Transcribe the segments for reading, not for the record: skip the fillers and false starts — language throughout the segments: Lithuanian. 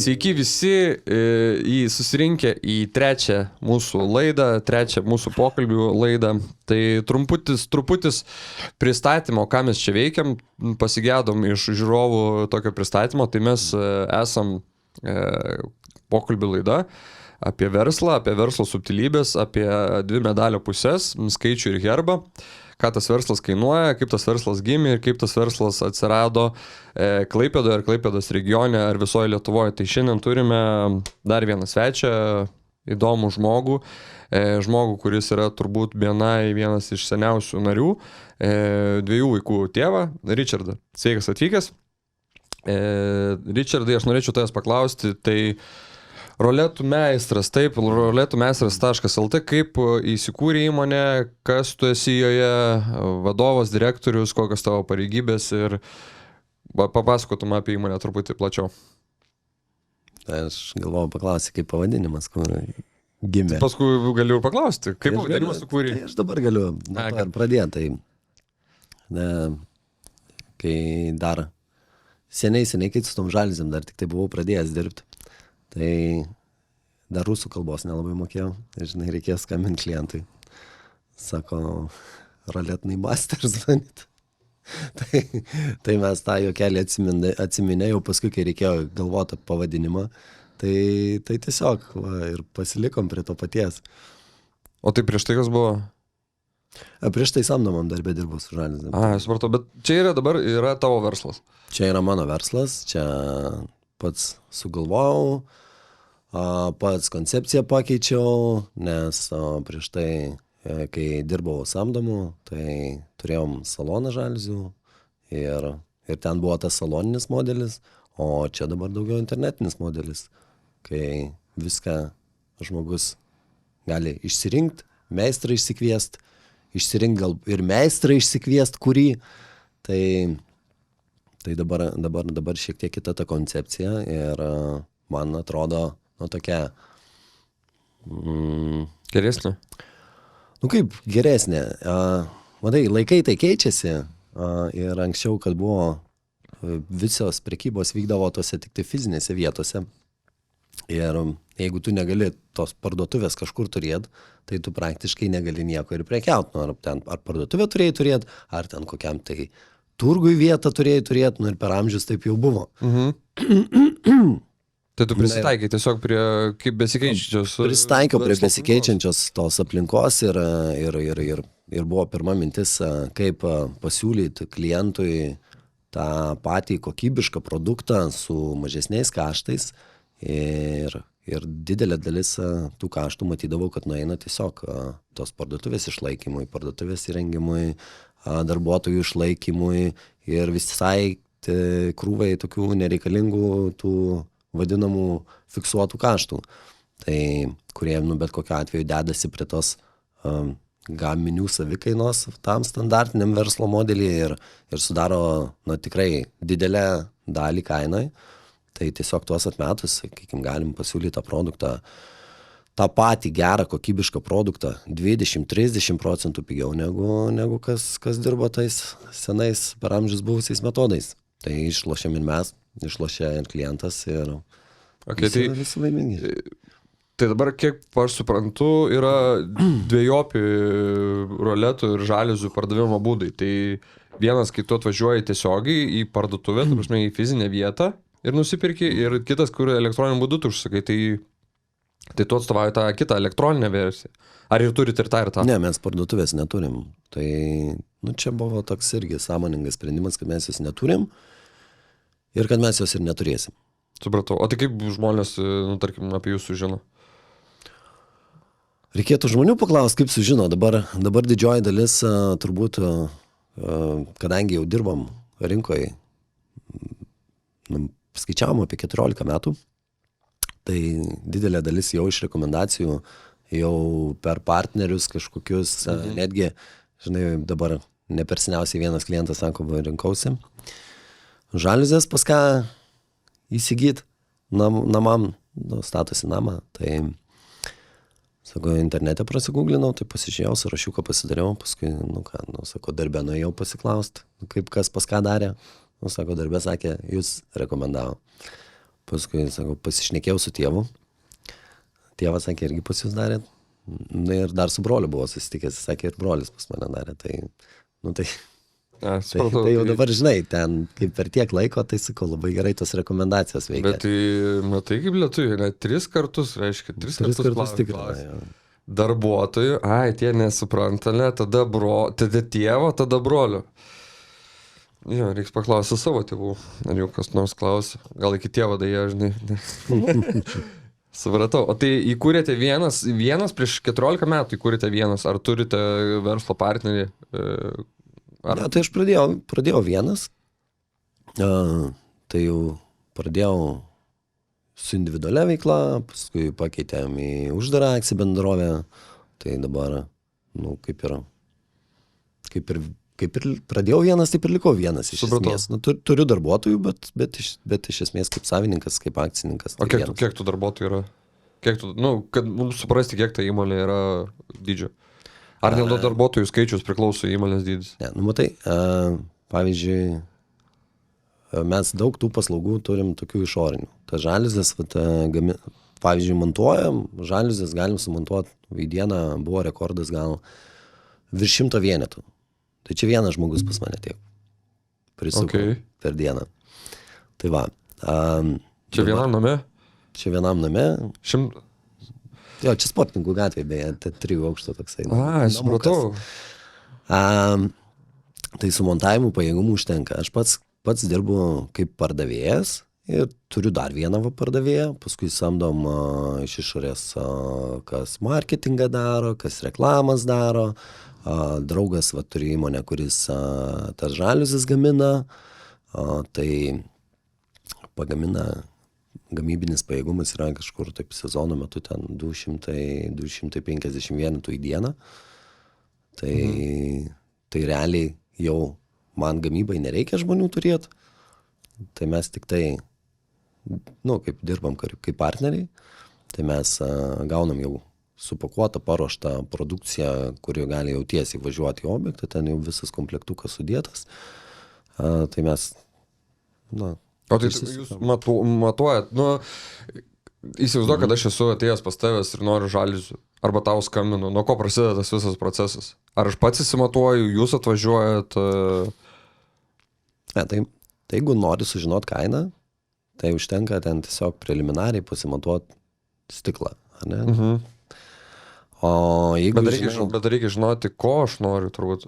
Sveiki visi susirinkę į trečią mūsų laidą, trečią mūsų pokalbių laidą. Tai truputis pristatymo, ką mes čia veikiam, pasigėdom iš žiūrovų tokio pristatymo. Tai mes esam pokalbių laida apie verslą, apie verslo subtilybės, apie dvi medalio pusės, skaičių ir herbą. Ką tas verslas kainuoja, kaip tas verslas gimė ir kaip tas verslas atsirado Klaipėdoje ar Klaipėdos regione ar visoje Lietuvoje. Tai šiandien turime dar vieną svečią, įdomų žmogų, kuris yra turbūt vienas iš seniausių narių, 2 vaikų tėvą, Richardą. Sveikas atvykęs. Richardai, aš norėčiau tavęs paklausti, tai Roletų meistras, taip, roletumeistras.lt, kaip įsikūrė įmonė, kas tu esi joje, vadovas, direktorius, kokios tavo pareigybės ir papasakotum apie įmonę truputį plačiau. Tai aš galvoju paklausti, kaip pavadinimas, kur gimė. Paskui galiu ir paklausti, kaip pavadinimas sukūrė. Tai aš dabar galiu pradėti. Tai, kai dar seniai, kai su tom žalizėm dar tik tai buvau pradėjęs dirbti. Tai dar rusų kalbos nelabai mokėjau, žinai, reikėjo skambinti klientui. Sako, roletnai masters vanit. Tai mes tą jokelį atsiminė, jau paskui, kai reikėjo galvoti pavadinimą, tai tiesiog ir pasilikom prie to paties. O tai prieš tai kas buvo? Prieš tai samdomam darbę dirbau su žalizėm. Supratau, bet čia dabar yra tavo verslas. Čia yra mano verslas, čia pats sugalvojau, pats koncepciją pakeičiau, nes prieš tai, kai dirbau samdomu, tai turėjom saloną žalizių ir ten buvo tas saloninis modelis, o čia dabar daugiau internetinis modelis, kai viską žmogus gali išsirinkti, meistrą išsikviest, gal ir meistrą išsikviest, kurį, tai dabar šiek tiek kita ta koncepcija ir man atrodo, tokia... Geresnė? Kaip geresnė. Matai, laikai tai keičiasi ir anksčiau, kad buvo visos prekybos vykdavo tose tik tai fizinėse vietose. Ir jeigu tu negali tos parduotuvės kažkur turėti, tai tu praktiškai negali nieko ir prekiauti. Ar parduotuvę turėjai turėti, ar ten kokiam tai turgui vietą turėjai turėti, ir per amžius taip jau buvo. Tai tu prisitaikai tiesiog prie kaip besikeičiančios... Prisitaikiau prie besikeičiančios tos aplinkos ir buvo pirma mintis, kaip pasiūlyti klientui tą patį kokybišką produktą su mažesniais kaštais ir didelė dalis tų kaštų matydavau, kad nueina tiesiog tos parduotuvės išlaikymui, parduotuvės įrengimui, darbuotojų išlaikymui ir visai krūvai tokių nereikalingų tų vadinamų fiksuotų kaštų, tai kurie bet kokiu atveju dedasi prie tos gaminių savikainos tam standartiniam verslo modelį ir sudaro tikrai didelę dalį kainai, tai tiesiog tuos atmetus, sakykim, galim pasiūlyti tą produktą, tą patį gerą kokybišką produktą 20-30% pigiau negu kas dirbo tais senais per amžius buvusiais metodais. Tai išlošėm ir mes, išlošė ir klientas ir visi laimingi. Tai dabar, kiek aš suprantu, yra dvejopi roletų ir žalizių pardavimo būdai. Tai vienas, kai tu atvažiuoji tiesiogiai į parduotuvę, ta prasme, į fizinę vietą ir nusipirki, ir kitas, kur elektroniniu būdu tu užsakai, tai tu atstovauji tą kitą elektroninę versiją. Ar ir turit ir tą? Ne, mes parduotuvės neturim. Tai čia buvo toks irgi sąmoningas sprendimas, kad mes jos neturim ir kad mes jos ir neturėsim. Supratau. O tai kaip žmonės, tarkim, apie jūs sužino? Reikėtų žmonių paklausti, kaip sužino. Dabar didžioji dalis turbūt, kadangi jau dirbam rinkoje, skaičiavom apie 14 metų, tai didelė dalis jau iš rekomendacijų, jau per partnerius kažkokius, netgi, žinai, dabar ne per seniausiai vienas klientas sako, rinkausi žalizės pas ką įsigyt namam, statosi namą, tai sako, internete prasigūglinau, tai pasižiūrėjau, sąrašiuką pasidariau, paskui, sako, darbę nuėjau pasiklausti, kaip kas pas ką darė, sako, darbė sakė, jūs rekomendavo. Paskui, sakau, pasišnekėjau su tėvu. Tėvas sakė, irgi pas jūs darėt. Na ir dar su broliu buvo susitikęs, sakė, ir brolis pas mane darė. Tai, nu, tai Supratau. jau dabar, žinai, ten kaip per tiek laiko, tai sakau, labai gerai tos rekomendacijos veikia. Bet tai, matai, kaip lietuviai, ne, 3 kartus, reiškia, 3 kartus tikrina. Darbuotojų, tie nesuprantale, tada tėvo, tada brolio. Jo, reiks paklausyti savo tėvų, ar jau kas nors klausia. Gal iki tėvo dėja, žinai. Supratau. O tai įkūrėte vienas prieš 14 metų įkūrėte vienas, ar turite verslo partnerį? Ne, tai aš pradėjau vienas. Tai jau pradėjau su individualia veikla, paskui pakeitėm į uždarą akcijų bendrovę. Tai dabar, nu, kaip ir pradėjau vienas, taip ir likau vienas iš esmės. Nu, turiu darbuotojų, bet iš esmės kaip savininkas, kaip akcininkas. O kiek tų darbuotojų yra? Kad mums suprasti, kiek ta įmonė yra dydžio. Ar dėl to darbuotojų skaičius priklauso įmonės dydis? Ne, nu matai, pavyzdžiui, mes daug tų paslaugų turim tokių išorinių. Ta žaliuzės, pavyzdžiui, montuojam, žaliuzės galim sumontuoti, į dieną buvo rekordas gal virš 100 vienetų. Tai čia vienas žmogus pas mane tiek prisuko per dieną. Tai va. Čia vienam name? Čia vienam name. Jo, čia sportininkų gatvėje, beje, 3 aukšto toksai. Supratau. Tai su montavimu pajėgumų užtenka. Aš pats dirbu kaip pardavėjas ir turiu dar vieną pardavėją, paskui samdom iš išorės, kas marketingą daro, kas reklamas daro. Draugas turi įmonę, kuris tas žaliuzes gamina, tai pagamina, gamybinis pajėgumas yra kažkur taip sezono metu ten 200-250 vienetų į dieną. Tai realiai jau man gamybai nereikia žmonių turėti, tai mes tik tai, nu, kaip dirbam kaip partneriai, tai mes gaunam jau supakuotą, paruoštą produkciją, kuri gali jau tiesiai važiuoti į objektą, ten jau visas komplektukas sudėtas. Tai mes, na... O tai jūs matuojat, įsivaizduoju, kad aš esu atėjęs pas tavęs ir noriu žaliuzių, arba tau skambinu, nuo ko prasideda tas visas procesas? Ar aš pats įsimatuoju, jūs atvažiuojat? Ne, tai jeigu nori sužinot kainą, tai užtenka ten tiesiog preliminariai pasimatuoti stiklą, ar ne? O jeigu bet reikia žinoti, ko aš noriu, turbūt.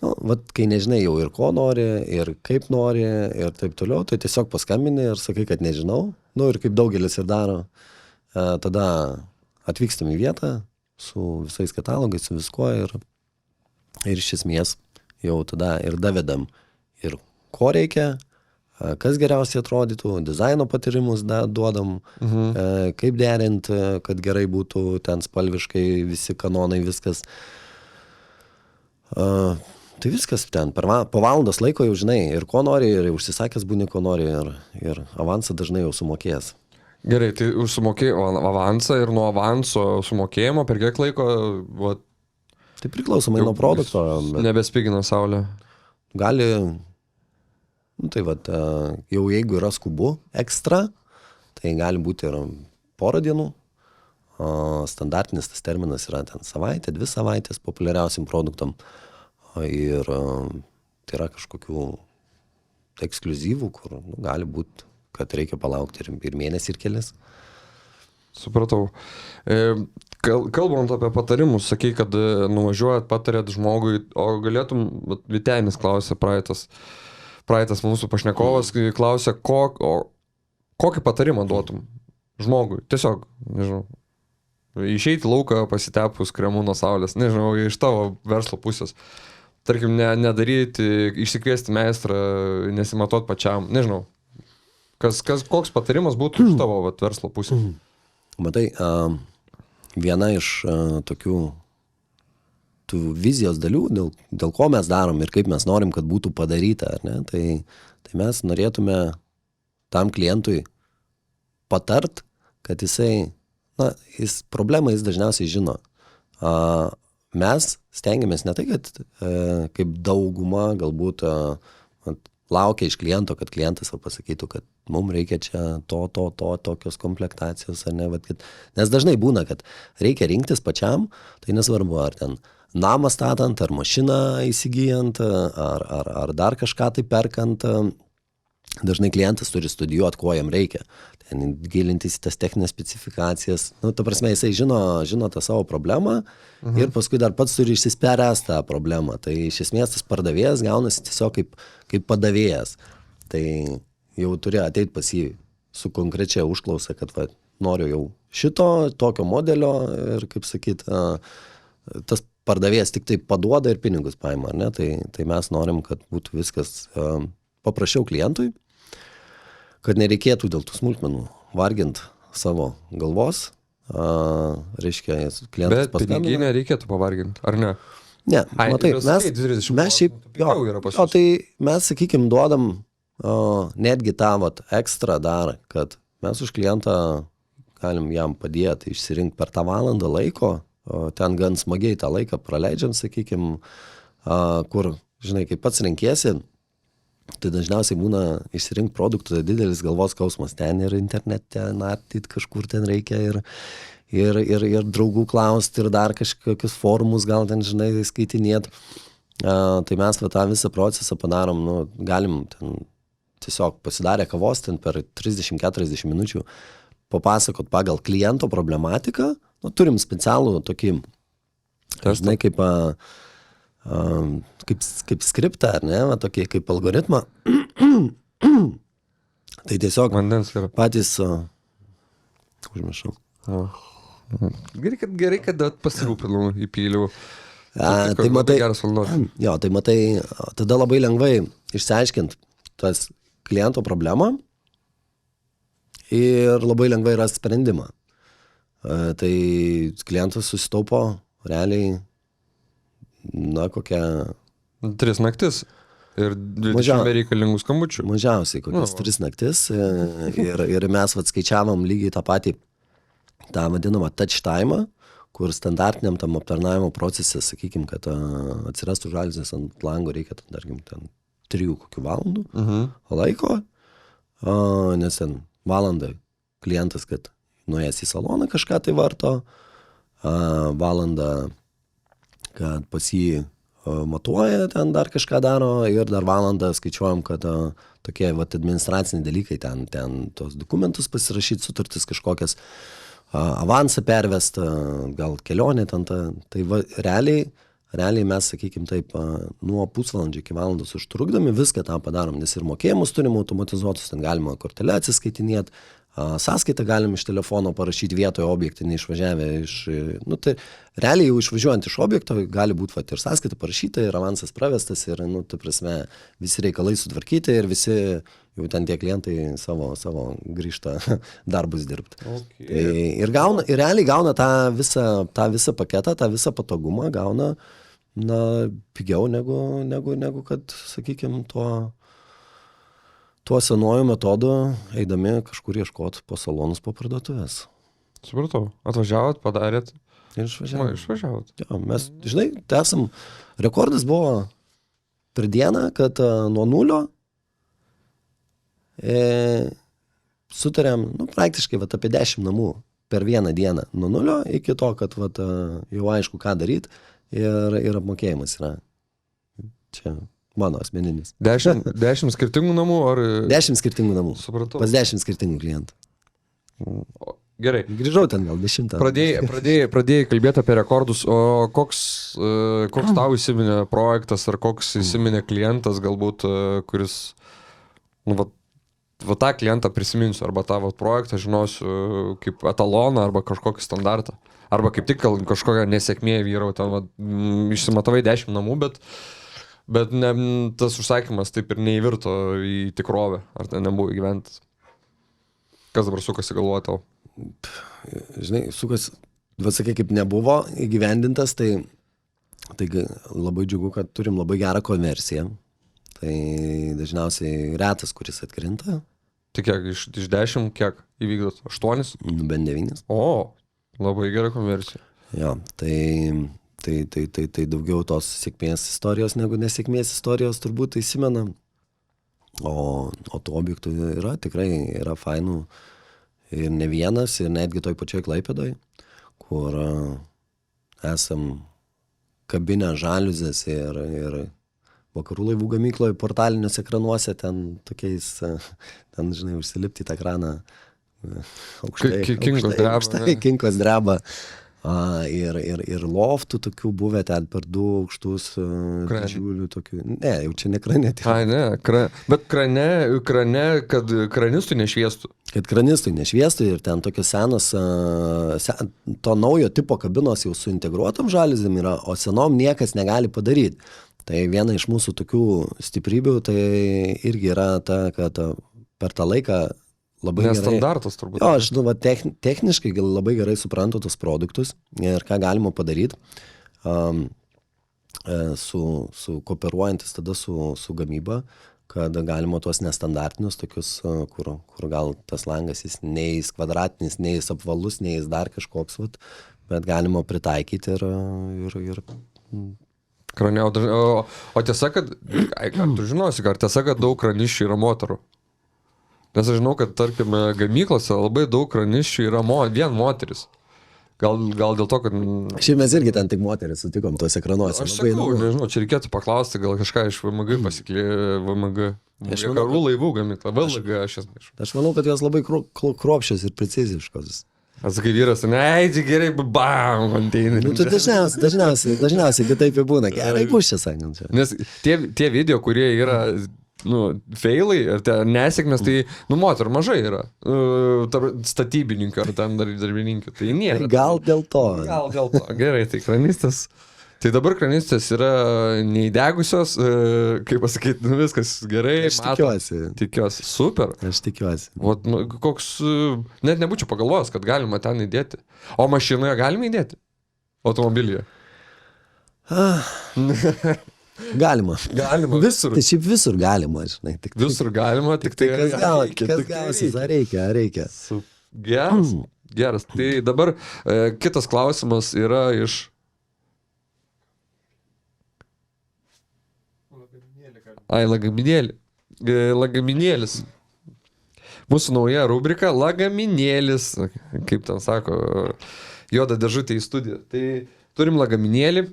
Nu, kai nežinai jau ir ko nori, ir kaip nori, ir taip toliau, tai tiesiog paskambini ir sakai, kad nežinau. Nu, ir kaip daugelis ir daro, tada atvykstam į vietą su visais katalogais, su viskuo ir iš esmės jau tada ir davedam ir ko reikia, kas geriausiai atrodytų, dizaino patyrimus duodam, kaip derinti, kad gerai būtų ten spalviškai, visi kanonai, viskas. Tai viskas ten, po valandos laiko jau žinai ir ko nori, ir užsisakęs būni ko nori, ir avansą dažnai jau sumokėjęs. Gerai, tai sumokėjai avansą ir nuo avanso sumokėjimo per kiek laiko? Tai priklausomai nuo produkto. Nebespigina saulė. Gali, jau jeigu yra skubu ekstra, tai gali būti ir porą dienų. Standartinis tas terminas yra ten savaitė, 2 savaitės populiariausiam produktam. Ir tai yra kažkokių ekskliuzyvų, kur gali būti, kad reikia palaukti ir mėnesį, ir kelias. Supratau. Kalbant apie patarimus, sakai, kad nuvažiuojat, patarėt žmogui, o galėtum, Vytenis klausė praeitas mūsų pašnekovas, klausė, kokį patarimą duotum žmogui, tiesiog, nežinau, išeiti lauką pasitepus kremu nuo saulės, nežinau, iš tavo verslo pusės. Tarkim, nedaryti, išsikviesti meistrą, nesimatuot pačiam, nežinau. Koks patarimas būtų iš tavo verslo pusės? Matai, viena iš tokių tų vizijos dalių, dėl ko mes darom ir kaip mes norim, kad būtų padaryta, ar ne? Tai mes norėtume tam klientui patart, kad problemą jis dažniausiai žino. Mes stengiamės ne tai, kad kaip dauguma galbūt laukia iš kliento, kad klientas va pasakytų, kad mums reikia čia tokios komplektacijos, ar ne, vat, kad, nes dažnai būna, kad reikia rinktis pačiam, tai nesvarbu, ar ten namą statant, ar mašiną įsigijant, ar dar kažką tai perkant, dažnai klientas turi studijuoti, ko jam reikia, ten gilintis į tas techninės specifikacijas, nu, ta prasme, jisai žino tą savo problemą ir paskui dar pats turi išsispręsti tą problemą, tai iš esmės tas pardavėjas gaunasi tiesiog kaip padavėjas, tai jau turi ateiti pas jį su konkrečia užklausa, kad va, noriu jau šito, tokio modelio ir, kaip sakyt, tas pardavėjas tik tai paduoda ir pinigus paima, ar ne, tai mes norim, kad būtų viskas paprasčiau klientui, kad nereikėtų dėl tų smulkmenų vargint savo galvos, reiškia, klientas paskambina. Bet piniginę reikėtų pavarginti, ar ne? Ne, matai, mes šiaip, tai mes, sakykim, duodam netgi tą vat, ekstra dar, kad mes už klientą galim jam padėti išsirinkti per tą valandą laiko, ten gan smagiai tą laiką praleidžiam, sakykim, kur, žinai, kai pats renkiesi, tai dažniausiai būna išsirinkti produktų, tai didelis galvos skausmas, ten ir internete nartyt kažkur ten reikia ir draugų klausti ir dar kažkokius forumus gal ten, žinai, skaitinėt. Tai mes va, tą visą procesą padarom, nu, galim ten tiesiog pasidarę kavos ten per 30-40 minučių papasakot pagal kliento problematiką, nu, turim specialų tokį, žinai, kaip skriptą, ar ne, va, tokį kaip algoritmą. Tai tiesiog patys užmiršau. Gerai, kad pasirūpinau, įpyliau. Tai matai, tai matai, tada labai lengvai išsiaiškint tas kliento problemą ir labai lengvai rasti sprendimą. Tai klientas susitaupo realiai kokią 3 naktis ir 20 reikalingų skambučių. Mažiausiai, kokias 3 naktis ir mes skaičiavom lygiai tą patį, tą vadinamą touch time, kur standartiniam tam aptarnavimo procese, sakykim, kad atsirastų žaliuzės ant lango, reikia, tarkim, 3 kokių valandų laiko, nes ten valandą klientas, kad nuėjęs į saloną kažką tai varto, valandą kad pas jį matuoja, ten dar kažką daro ir dar valandą skaičiuojam, kad tokie administraciniai dalykai, ten tos dokumentus pasirašyti, sutartis kažkokias, avansą pervest, gal kelionė ten, tai realiai mes, sakykim taip, nuo pusvalandžio iki valandos užtrukdami viską tą padarom, nes ir mokėjimus turim automatizuotus, ten galima kortelę atsiskaitinėti, sąskaitą galim iš telefono parašyti vietoje objektą, neišvažiavę nu tai realiai jau išvažiuojant iš objekto gali būti ir sąskaita parašyta, ir avansas pravestas, ir, nu, tai prasme, visi reikalai sutvarkyti ir visi jau ten tie klientai savo grįžta darbus dirbti. Okay. Tai, ir realiai gauna tą visą paketą, tą visą patogumą gauna, pigiau negu kad, sakykim, tuo senuoju metodu eidami kažkur ieškot po salonus, po parduotuvės. Supratau. Atvažiavot, padarėt. Ir išvažiavot. Jo, mes, žinai, rekordas buvo per dieną, kad nuo 0 sutarėm, praktiškai apie 10 namų per vieną dieną. Nuo 0 iki to, kad jau aišku, ką daryti ir apmokėjimas yra. Čia mano asmeninis. 10 skirtingų namų ar... 10 skirtingų namų. Supratau. Pas 10 skirtingų klientų. Gerai. Grįžau ten gal 10. Pradėjai kalbėti apie rekordus, o koks tau įsiminė projektas ar koks įsiminė klientas galbūt, kuris, tą klientą prisiminsiu, arba tą projektą žinosiu kaip etaloną arba kažkokį standartą. Arba kaip tik kažkokią nesėkmė vyrau, ten išsimatavai 10 namų, bet tas užsakymas taip ir neįvirto į tikrovę, ar tai nebuvo įgyventas. Kas dabar sukasi galvoja tau? Žinai, sakai, kaip nebuvo įgyvendintas, tai labai džiugu, kad turim labai gerą konversiją. Tai dažniausiai retas, kuris atkrinta. Tai kiek, iš 10, kiek įvykdot? 8? Bent 9. O, labai gera konversija. Jo, tai daugiau tos sėkmės istorijos negu nesėkmės istorijos turbūt įsimena. O tų objektų tikrai yra fainų ir ne vienas, ir netgi toj pačioj Klaipėdoj, kur esam kabinę žaliuzės ir Vakarų laivų gamykloje portaliniuose ekranuose ten tokiais, ten, žinai, užsilipti į tą ekraną aukštai, kinkos dreba. Ir loftų tokių buvę ten per 2 aukštus didžiulių tokių. Ne, jau čia ne krane. Ai, ne, bet krane, kad kranistų nešviestų. Kad kranistų nešviestų ir ten tokios senos, to naujo tipo kabinos jau su integruotom žaliuzėm yra, o senom niekas negali padaryti. Tai viena iš mūsų tokių stiprybių, tai irgi yra ta, kad per tą laiką labai gerai... Nestandartas turbūt. Jo, aš techniškai labai gerai suprantu tos produktus ir ką galima padaryti, kooperuojantis tada su gamyba, kad galima tuos nestandartinius tokius, kur gal tas langas jis neįs kvadratinis, neįs apvalus, neįs dar kažkoks, bet galima pritaikyti ir Krane, o tiesa, kad, tu žinosi, ar tiesa, kad daug kraniščių yra moterų? Nes aš žinau, kad, tarkime, gamyklose labai daug kraniščių yra vien moteris. Gal dėl to, kad... Šiaip mes irgi ten tik moteris sutikom tuose ekranuose. Aš sakau, nežinau, čia reikėtų paklausti, gal kažką iš VMG VMG. Karų laivų gamykla, VLG aš jas maišau. Aš manau, kad jos labai kruopščios ir preciziškos. Atsakai vyras, neidži gerai, bam, konteinerį. Tu dažniausiai kitaip būna, gerai puščia, sakant. Nes tie video, kurie yra, feilai ir nesėkmės, tai, moterų mažai yra. Statybininkai ar ten darbininkai, tai nėra. Gal dėl to. Gerai, tai kranistės. Tai dabar kranistės yra neįdegusios, kaip pasakyti, viskas gerai. Aš tikiuosi. Tikiuosi, super. Aš tikiuosi. Koks, net nebūčiau pagalvojęs, kad galima ten įdėti. O mašinoje galima įdėti? Automobilyje? Galima. Visur. Tai šiaip visur galima, žinai. Visur galima, tik tai kas gausis, ar reikia. Geras. Tai dabar kitas klausimas yra iš... Ai, lagaminėlis. Mūsų nauja rubrika Lagaminėlis. Kaip ten sako, juoda dėžutė į studiją. Tai turim lagaminėlį.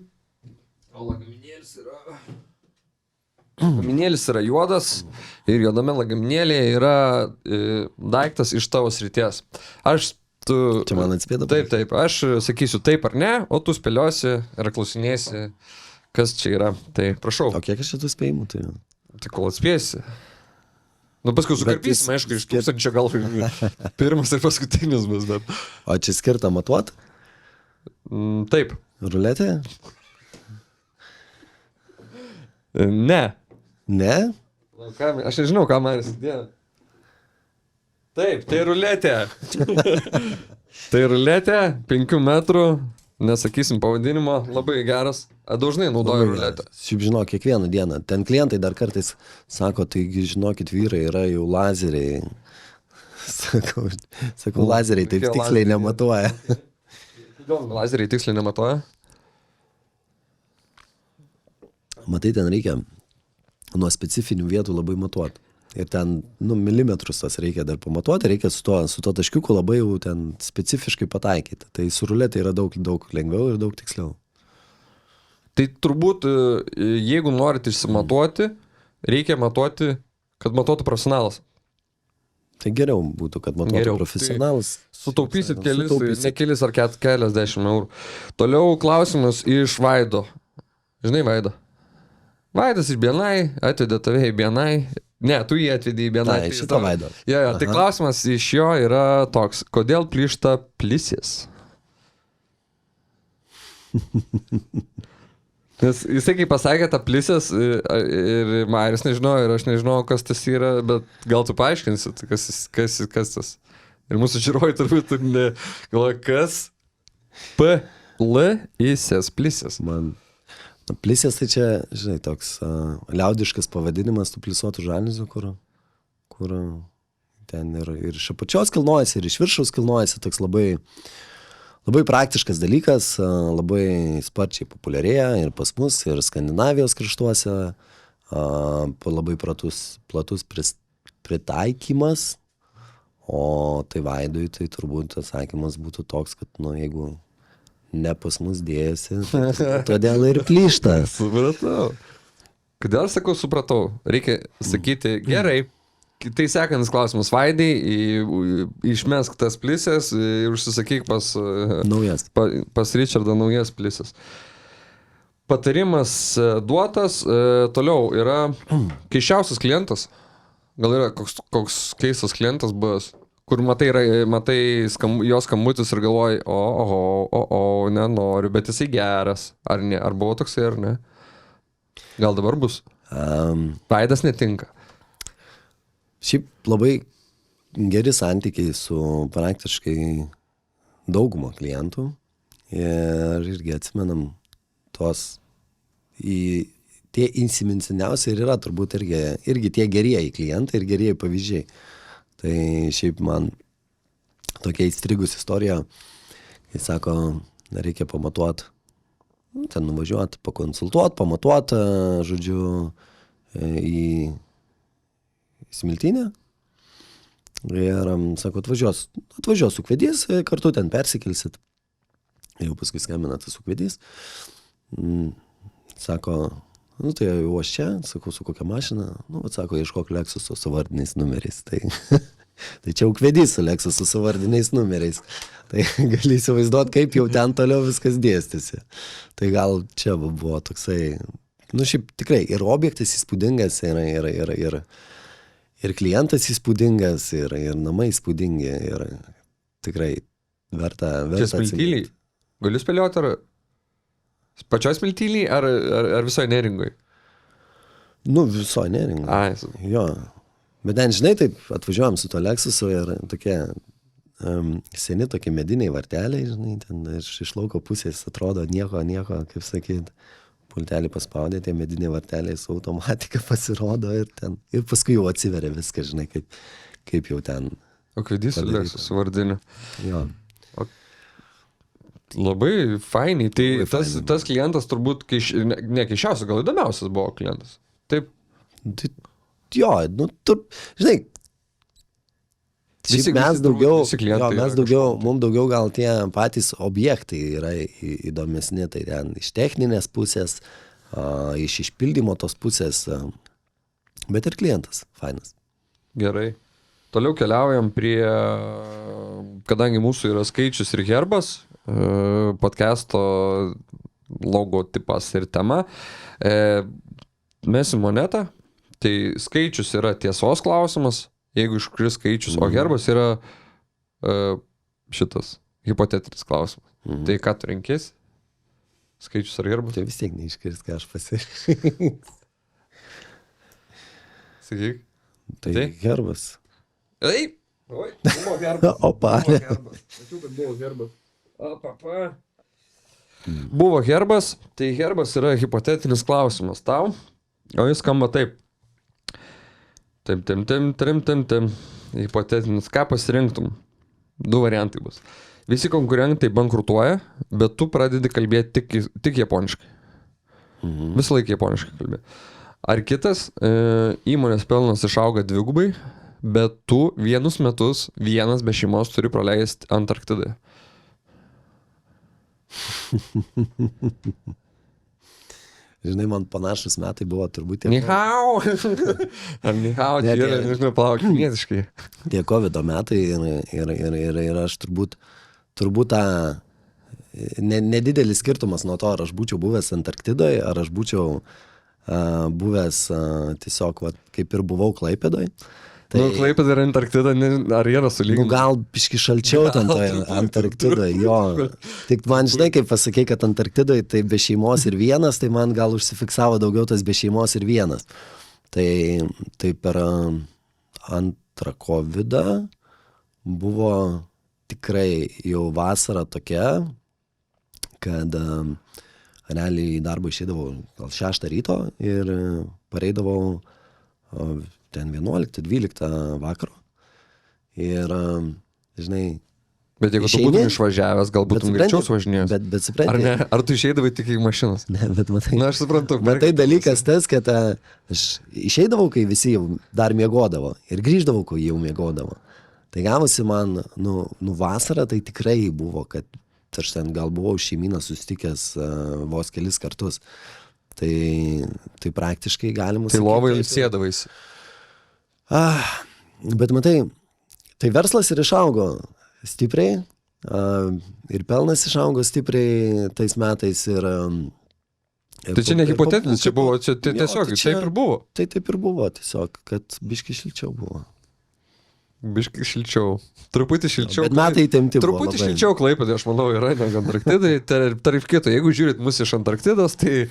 O lagaminėlis yra juodas. Ir juodame lagaminėlėje yra daiktas iš tavo srities. Čia man atspėda. Taip. Aš sakysiu taip ar ne, o tu spėliosi ir klausinėsi, kas čia yra. Tai prašau. O kiek aš čia tų spėjimų turiu? Tai kol atspėsi. Paskui sukarpysim, aišku, iš 1000 gal pirmas ir paskutinis bus, bet... O čia skirta matuot? Taip. Ruletė? Ne. Ne? Aš nežinau, ką man įsidėjo. Taip, tai ruletė. Tai ruletė, 5 metrų. Nesakysim pavadinimo, labai geras. Dažnai naudoju ruletę. Šiaip žinau, kiekvieną dieną. Ten klientai dar kartais sako, taigi žinokit, vyrai yra jau lazeriai. Sakau, lazeriai taip tiksliai nematuoja. Lazeriai tiksliai nematuoja? Matai, ten reikia nuo specifinių vietų labai matuoti. Ir ten, milimetrus tas reikia dar pamatuoti, reikia su to taškiuku labai jau ten specifiškai pataikyti. Tai su ruletė yra daug lengviau ir daug tiksliau. Tai turbūt, jeigu norite išsimatuoti, reikia matuoti, kad matuotų profesionalas. Tai geriau būtų, kad matuotų profesionalas. Tai sutaupysit ne kelis ar keliasdešimt eurų. Toliau klausimas iš Vaido. Žinai Vaidą? Vaidas iš Bienai, atvedė tave į Bienai. Ne, tu jį atvedė į Bienai. Tai šito Vaido. Tai klausimas iš jo yra toks. Kodėl plyšta plisės? Nes jisai kai pasakė tą plisės ir Marius nežinojo ir aš nežinojau, kas tas yra, bet gal tu paaiškinsit, kas tas. Ir mūsų žiūrovai turbūt galvoja, kas? P-L-I-S-ės, plisės. Plisės tai čia, žinai, toks liaudiškas pavadinimas tų plisuotų žaliuzių, kur ten ir iš apačios kilnojasi, ir iš viršaus kilnojasi, toks labai praktiškas dalykas, labai sparčiai populiarėja ir pas mus, ir Skandinavijos kraštuose. labai platus pritaikymas, o tai Vaidui, tai turbūt atsakymas būtų toks, kad, jeigu ne pas mus dėjasi, todėl ir plyšta. Supratau. Kodėl sakau supratau? Reikia sakyti gerai. Tai sekantis klausimas. Vaidai, išmesk tas plisės ir užsisakyk pas Richardą naujas plisės. Patarimas duotas. Toliau yra keiščiausias klientas. Gal yra koks keistas klientas buvęs, kur matai jo skambutis ir galvoji, nenoriu, bet jisai geras. Ar ne? Ar buvo toksai, ar ne? Gal dabar bus? Vaidas netinka. Šiaip labai geri santykiai su praktiškai daugumą klientų. Ir irgi atsimenam tie įsimintiniausi ir yra turbūt irgi tie gerieji klientai ir gerieji pavyzdžiai. Tai šiaip man tokia įstrigus istorija, kai sako, reikia pamatuoti, ten nuvažiuoti, pakonsultuoti, pamatuoti, žodžiu, į smiltynę. Ir sako, atvažiuos ūkvedys, kartu ten persikelsit. Jau paskui skambina tas ūkvedys. Sako, tai jau aš čia, sakau, su kokia mašina. Sako, ieškok Lexuso su vardiniais numeriais. Tai čia ūkvedys su Lexuso su vardiniais numeriais. Tai gali įsivaizduoti, kaip jau ten toliau viskas dėstėsi. Tai gal čia buvo toksai, šiaip tikrai ir objektas įspūdingas, ir klientas įspūdingas, ir namai įspūdingi, ir tikrai verta čia Smiltyliai? Galiu spėlioti, ar pačioj Smiltyliai, ar visoje Neringoj? Visoje Neringoj. Jo. Bet ten, žinai, taip atvažiuojam su to Lexusu ir tokie seni tokie mediniai varteliai, žinai, ten iš lauko pusės atrodo nieko, kaip sakyt, pultelį paspaudė, tie mediniai varteliai su automatika pasirodo ir paskui jau atsiveria viskas, žinai, kaip jau ten. O Ūkvedys su Lexusu vardiniu. Jo. Labai fainiai. Tai tas klientas turbūt, ne keiščiausias, gal įdomiausias buvo klientas. Taip. Jo, žinai, mums daugiau gal tie patys objektai yra įdomesni, tai ten iš techninės pusės, iš išpildymo tos pusės, bet ir klientas fainas. Gerai. Toliau keliaujam prie, kadangi mūsų yra skaičius ir herbas, podcast'o logotipas ir tema, mesim monetą. Tai skaičius yra tiesos klausimas, jeigu iškris skaičius, o herbas yra šitas hipotetinis klausimas. Tai ką tu renkės? Skaičius ar herbas? Tai vis tiek neiškris, ką aš pasirinksiu. Sakyk. Tai herbas. Taip. Oi, buvo herbas. Opa. Sakiau, kad buvo herbas. Buvo herbas, tai herbas yra hipotetinis klausimas tau, o jis skamba taip. Tim. Hipotetinis. Ką pasirinktum? 2 variantai bus. Visi konkurentai bankrutuoja, bet tu pradedi kalbėti tik japoniškai. Visą laiką japoniškai kalbė. Ar kitas, įmonės pelnas išauga 2, bet tu vienus metus vienas be šeimos turi praleisti Antarktidoje. Žinai, man panašus metai buvo turbūt tie... Nihau! Ar nihau, tai yra, nežinau, palauk, kinietiškai. Tie COVID metai ir aš turbūt tą nedidelis skirtumas nuo to, ar aš būčiau buvęs Antarktidoje, ar aš būčiau buvęs tiesiog, kaip ir buvau Klaipėdoje. Tai... Klaipėda ir Antarktida, ar yra sulyginti? Gal biški šalčiau ten toje Antarktidoje, jo. Tik man, žinai, kaip pasakei, kad Antarktidoje tai be šeimos ir vienas, tai man gal užsifiksavo daugiau tas be šeimos ir vienas. Tai per antrą COVID buvo tikrai jau vasara tokia, kad realiai į darbą išeidavau gal 6 ryto ir pareidavau ten 11-12 vakaro. Ir, žinai, Bet jeigu tu Išeini, būtum išvažiavęs, gal būtum supranti- greičiau važinėjęs. Bet supranti. Ar ne? Ar tu išeidavai tik į mašinas? Ne, bet matai. Na, aš suprantu. Matai dalykas tas, kad aš išeidavau, kai visi jau dar miegodavo ir grįždavau, kai jau miegodavo. Tai gavosi man, vasarą tai tikrai buvo, kad aš ten gal buvau šeimyną susitikęs vos kelis kartus. Tai praktiškai galima Tai lovai sėdavais. Bet matai, tai verslas ir išaugo stipriai ir pelnas išaugo stipriai tais metais ir Tai čia ne hipotetinis, čia buvo, čia tiesiog, taip ir buvo. Tai taip ir buvo, tiesiog, kad biški šilčiau buvo. Biškai šilčiau. Truputį šilčiau. Bet metai įtempti buvo. Truputį šilčiau Klaipėdai, aš manau, yra negu Antarktidai. Tarp kito, jeigu žiūrit mus iš Antarktidos, tai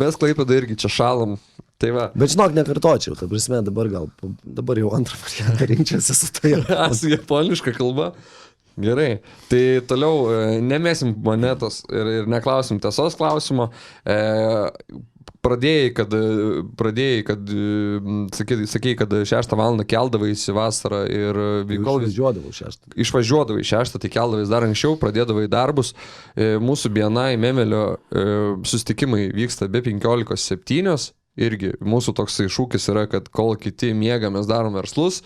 mes Klaipėdai irgi čia šalam. Tai va. Bet žinok, nekartočiau, ta prasme, dabar jau antrą variantą rinkčiausi su toje. Su japoniška kalba. Gerai. Tai toliau nemesim monetos ir neklausim tiesos klausimo. Pradėjai, kad sakei, kad 6 valandą keldavaisi vasarą ir išvažiuodavai 6, tai keldavais dar anksčiau, pradėdavai darbus. Mūsų BNI Memelio susitikimai vyksta be 15:07. Irgi mūsų toksai šūkis yra, kad kol kiti miega, mes darom verslus.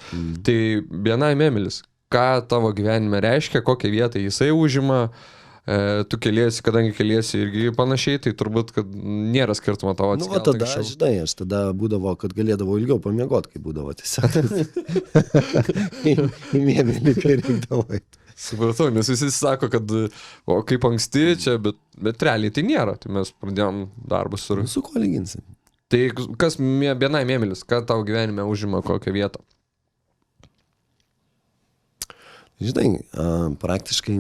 Tai BNI Memelis, ką tavo gyvenime reiškia, kokią vietą jisai užima, tu keliesi, kadangi keliesi irgi panašiai, tai turbūt, kad nėra skirtumo tavo atsikelti. Tada, žinai, aš tada būdavo, kad galėdavau ilgiau pamiegoti, kai būdavo tiesiog. Į Memelį, kai reikdavo. Supratau, nes visi sako, kad o kaip anksti čia, bet realiai tai nėra, tai mes pradėjom darbus ir... Su ko lyginsim? Tai kas BNI Memelis, ką tavo gyvenime užima kokią vietą? Žinai, praktiškai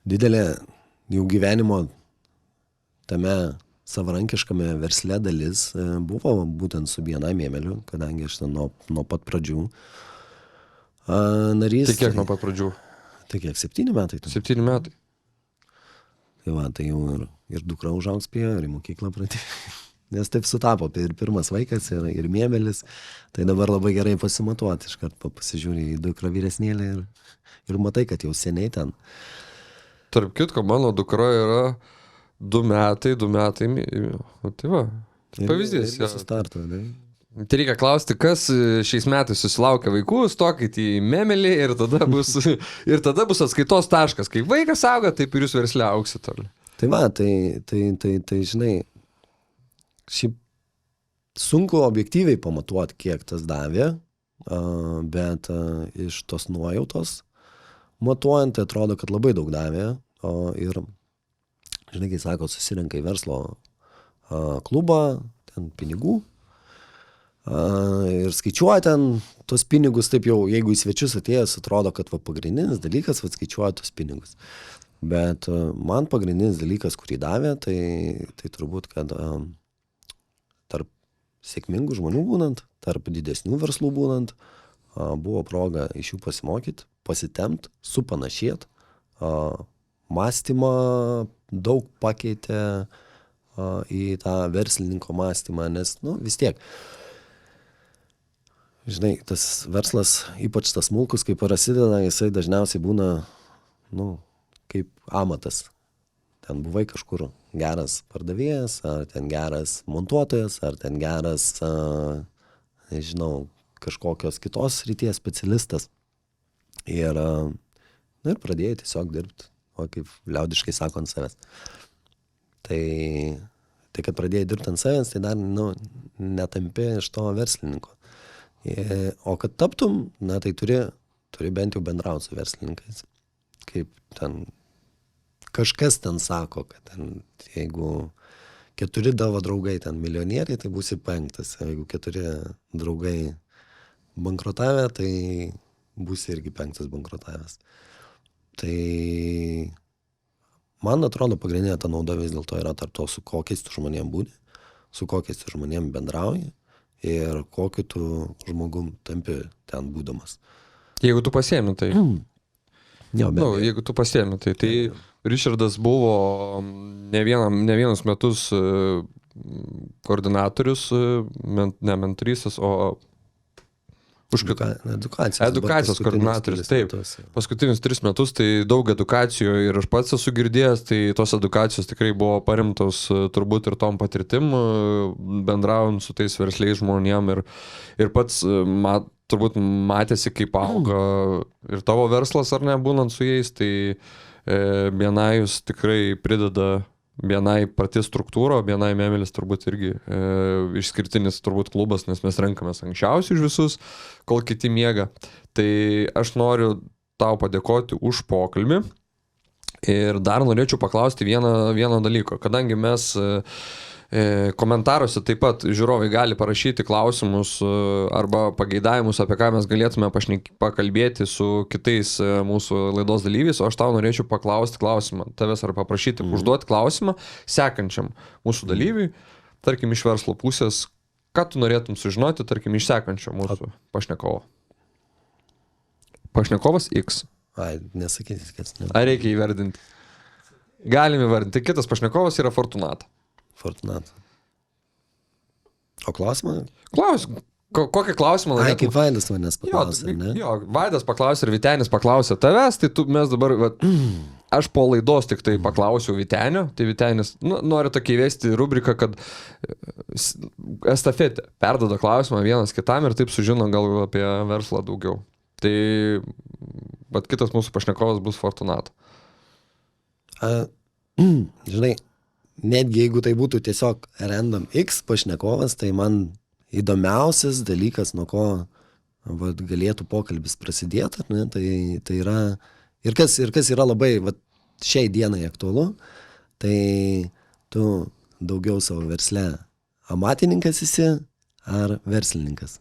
didelė jau gyvenimo tame savarankiškame versle dalis buvo būtent su BNI Memeliu, kadangi aš ten nuo pat pradžių narys. Tai kiek nuo pat pradžių? Tai kiek, 7 metai? 7 metai. Tai va, tai jau ir dukra užaugs spėjo, ir į mokyklą pradėjo. Nes taip sutapo, ir pirmas vaikas, ir Memelis. Tai dabar labai gerai pasimatuoti, iš karto pasižiūrė į dukrą vyresnėlį ir matai, kad jau seniai ten. Tarp kitko, mano dukra yra 2 metai. Tai va, pavyzdys. Ir starto, ne? Tai reikia klausti, kas šiais metais susilaukia vaikų, stokit į Memelį ir tada bus atskaitos taškas. Kai vaikas auga, taip ir jūs versle augsit toli. Tai va, tai žinai, šiaip sunku objektyviai pamatuoti, kiek tas davė, bet iš tos nuojautos matuojant, tai atrodo, kad labai daug davė. Ir, žinai, kai sako, susirenka į verslo klubą, ten pinigų, ir skaičiuoja ten tos pinigus, taip jau, jeigu į svečius atėjęs, atrodo, kad pagrindinis dalykas, skaičiuoja tos pinigus. Bet man pagrindinis dalykas, kurį davė, tai turbūt, kad tarp sėkmingų žmonių būnant, tarp didesnių verslų būnant, buvo proga iš jų pasimokyti, pasitempt, supanašėt, mąstymą daug pakeitė į tą verslininko mąstymą, nes, vis tiek, žinai, tas verslas, ypač tas smulkus, kai prasideda, jisai dažniausiai būna, kaip amatas. Ten buvai kažkur geras pardavėjas, ar ten geras montuotojas, ar ten geras, nežinau, kažkokios kitos srities specialistas. Ir pradėjai tiesiog dirbti, o kaip liaudiškai sako, ant savęs. Tai kad pradėjai dirbti ant savęs, tai dar, netampi iš to verslininko. O kad taptum, tai turi bent jau bendrauti su verslininkais. Kaip ten, kažkas ten sako, kad ten, jeigu 4 tavo draugai ten milijonieriai, tai būsi 5. Jeigu 4 draugai bankrutavę, tai būsi irgi 5 bankrutavęs. Tai man atrodo, pagrindinė ta nauda vis dėlto yra tarp to, su kokiais tu žmonėm būni, su kokiais tu žmonėm bendrauji ir kokiu tu žmogum tampi ten būdamas. Jeigu tu pasiemi, tai... jeigu tu pasiemi, tai Richardas buvo ne vienus metus koordinatorius, ne mentorystės, o Edukacijos koordinatorius, taip. Paskutinius 3 metus, tai daug edukacijų ir aš pats esu girdėjęs, tai tos edukacijos tikrai buvo paremtos turbūt ir tom patirtim, bendraujant su tais versliais žmonėm ir pats turbūt matėsi, kaip auga ir tavo verslas, ar ne, būnant su jais, tai BNI tikrai prideda BNI pati struktūra, BNI Memelis turbūt irgi išskirtinis turbūt klubas, nes mes renkamės anksčiausiai už visus, kol kiti miega. Tai aš noriu tau padėkoti už pokalbį ir dar norėčiau paklausti vieno dalyko, kadangi mes komentaruose taip pat žiūrovai gali parašyti klausimus arba pageidavimus, apie ką mes galėtume pakalbėti su kitais mūsų laidos dalyviais, o aš tau norėčiau paklausti klausimą, tavęs ar paprašyti užduoti klausimą sekančiam mūsų dalyviui, tarkim iš verslo pusės, ką tu norėtum sužinoti, tarkim iš sekančio mūsų pašnekovo. Pašnekovas X. Nesakytis, kas ne. Ar reikia įvardinti? Galime įvardinti. Kitas pašnekovas yra Fortunato. Fortunato. O klausimą? Kokį klausimą norėtum? Kaip Vaidas manęs paklausė, ne? Jo, Vaidas paklausė ir Vytenis paklausė tavęs, tai mes dabar, aš po laidos tik tai paklausiau Vytenio, tai Vytenis nori tokį įvesti rubriką, kad estafetė perduoda klausimą vienas kitam ir taip sužino gal apie verslą daugiau. Tai, bet kitas mūsų pašnekovas bus Fortunato. Žinai, netgi jeigu tai būtų tiesiog random X pašnekovas, tai man įdomiausias dalykas, nuo ko galėtų pokalbis prasidėti, ne, tai yra, ir kas yra labai šiai dienai aktualu, tai tu daugiau savo versle amatininkas esi ar verslininkas.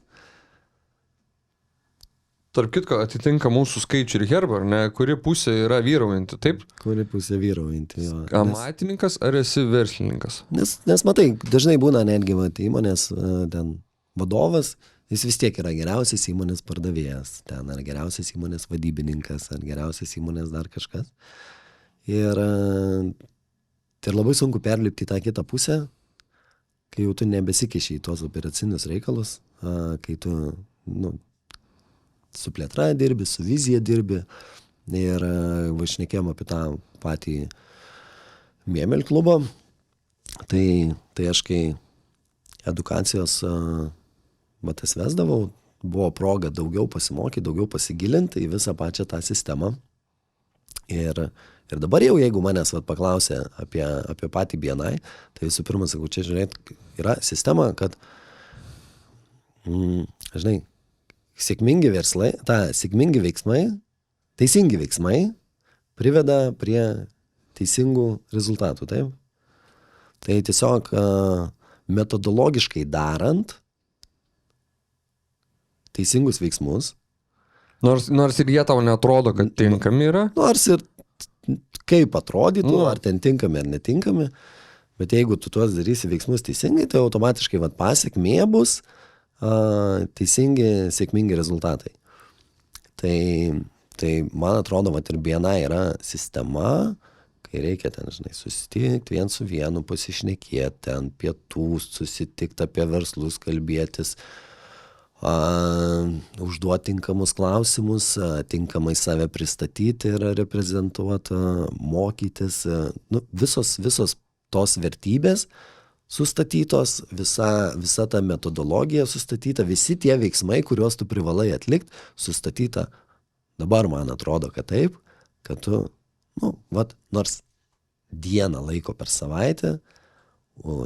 Tarp kitko, atitinka mūsų skaičių ir herbą, ar ne? Kuri pusė yra vyraujanti, taip? Kuri pusė vyraujanti, jo. Amatininkas ar esi verslininkas? Nes matai, dažnai būna netgi įmonės ten vadovas, jis vis tiek yra geriausias įmonės pardavėjas, ten ar geriausias įmonės vadybininkas, ar geriausias įmonės dar kažkas. Ir tai labai sunku perlipti į tą kitą pusę, kai jau tu nebesikeši į tuos operacinius reikalus, kai tu, su plėtra dirbi, su vizija dirbi ir vašnekėjom apie tą patį Memel klubą. Tai aš kai edukacijos matas vesdavau, buvo proga daugiau pasimokyti, daugiau pasigilinti į visą pačią tą sistemą. Ir dabar jau, jeigu manęs paklausė apie patį BNI, tai visų pirma, sakau, čia žiūrėt, yra sistema, kad, žinai, sėkmingi verslai, sėkmingi veiksmai, teisingi veiksmai priveda prie teisingų rezultatų, taip? Tai tiesiog metodologiškai darant teisingus veiksmus. Nors ir jie tau neatrodo, kad tinkami yra? Nors ir kaip atrodytų, ar ten tinkami ar netinkami, bet jeigu tu tuos darysi veiksmus teisingai, tai automatiškai pasiekmė bus teisingi, sėkmingi rezultatai. Tai man atrodo, ir BNI yra sistema, kai reikia ten, žinai, susitikti vien su vienu, pasišnekėti, ten pietų, susitikti apie verslus, kalbėtis, užduoti tinkamus klausimus, tinkamai save pristatyti ir reprezentuoti, mokytis. Visos tos vertybės sustatytos, visa ta metodologija sustatyta, visi tie veiksmai, kuriuos tu privalai atlikti, sustatyta. Dabar man atrodo, kad taip, kad tu, nors dieną laiko per savaitę,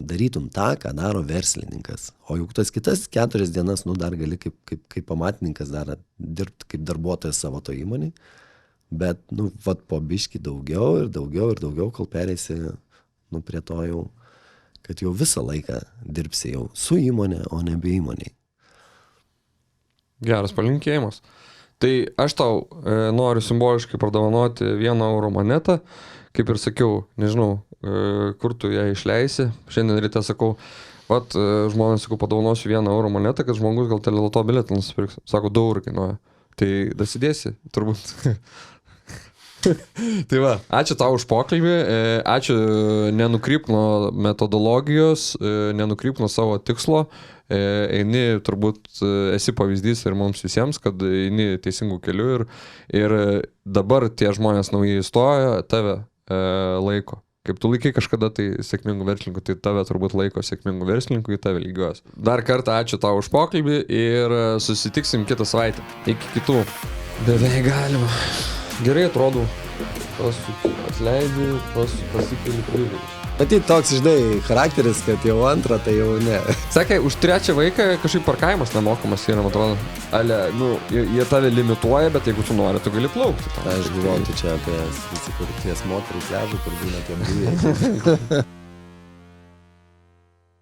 darytum tą, ką daro verslininkas. O juk tas kitas 4 dienas, dar gali kaip amatininkas dar dirbti kaip darbuotojas savo to įmonį, bet, po biškį daugiau ir daugiau, kol pereisi, prie to jau, kad jau visą laiką dirbsi jau su įmonė, o nebe įmonėj. Geras palinkėjimas. Tai aš tau noriu simboliškai pardovanoti 1 euro monetą. Kaip ir sakiau, nežinau, kur tu ją išleisi. Šiandien ryte sakau, žmonės, padovanosiu 1 euro monetą, kad žmogus gal teleloto bilietą nusipirks. Sako, 2 eurų kainuoja. Tai dasidėsi, turbūt. Tai va, ačiū tau už pokalbį, ačiū, nenukryp nuo metodologijos, nenukryp nuo savo tikslo, eini, turbūt esi pavyzdys ir mums visiems, kad eini teisingų kelių ir dabar tie žmonės naujai įstojo, tave laiko. Kaip tu laikai kažkada tai sėkmingų verslininkų, tai tave turbūt laiko sėkmingų verslininkų, į tave lygiuos. Dar kartą ačiū tau už pokalbį ir susitiksim kitą savaitę. Iki kitų. Beveik galima. Gerai atrodo. Atleidži, pasikeli privilus. Matyt, toks, žinai, charakteris, kad jau antrą, tai jau ne. Sakė, už trečią vaiką kažkaip parkavimas nemokamas yra, man atrodo. Ale, jie tave limituoja, bet jeigu tu nori, tu gali plaukti. Aš galvoju, tai čia apie visi kur ties moterų pležų, kur būna tie būjai.